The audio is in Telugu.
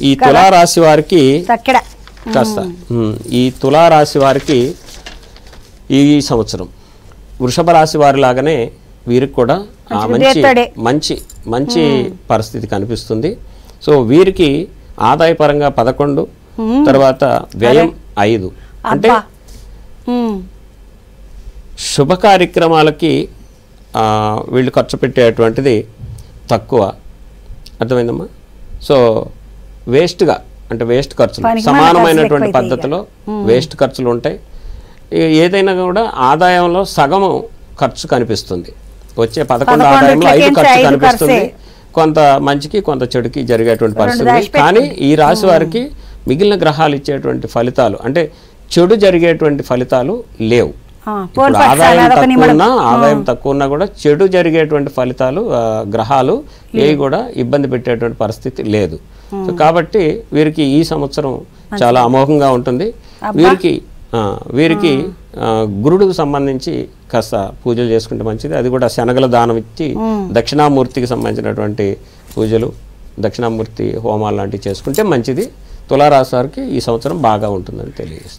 ఈ తులారాశి వారికి కాస్త ఈ తులారాశి వారికి ఈ సంవత్సరం వృషభ రాశి వారి లాగానే వీరికి కూడా మంచి పరిస్థితి కనిపిస్తుంది. సో వీరికి ఆదాయపరంగా 11, తర్వాత వ్యయం 5. అంటే శుభ కార్యక్రమాలకి వీళ్ళు ఖర్చు పెట్టేటువంటిది తక్కువ. అర్థమైందమ్మా? సో వేస్ట్గా అంటే వేస్ట్ ఖర్చులు సమానమైనటువంటి పద్ధతిలో వేస్ట్ ఖర్చులు ఉంటాయి. ఏదైనా కూడా ఆదాయంలో సగము ఖర్చు కనిపిస్తుంది. వచ్చే 11 ఆదాయంలో 5 ఖర్చు కనిపిస్తుంది. కొంత మంచికి కొంత చెడుకి జరిగేటువంటి పరిస్థితి. కానీ ఈ రాశి వారికి మిగిలిన గ్రహాలు ఇచ్చేటువంటి ఫలితాలు అంటే చెడు జరిగేటువంటి ఫలితాలు లేవు. ఆదాయం తక్కువ ఉన్నా కూడా చెడు జరిగేటువంటి ఫలితాలు గ్రహాలు ఏవి కూడా ఇబ్బంది పెట్టేటువంటి పరిస్థితి లేదు. సో కాబట్టి వీరికి ఈ సంవత్సరం చాలా అమోఘంగా ఉంటుంది. వీరికి గురుడికి సంబంధించి కాస్త పూజలు చేసుకుంటే మంచిది. అది కూడా శనగల దానం ఇచ్చి దక్షిణామూర్తికి సంబంధించినటువంటి పూజలు, దక్షిణామూర్తి హోమాలు లాంటివి చేసుకుంటే మంచిది. తులారాశి వారికి ఈ సంవత్సరం బాగా ఉంటుందని తెలియజేస్తుంది.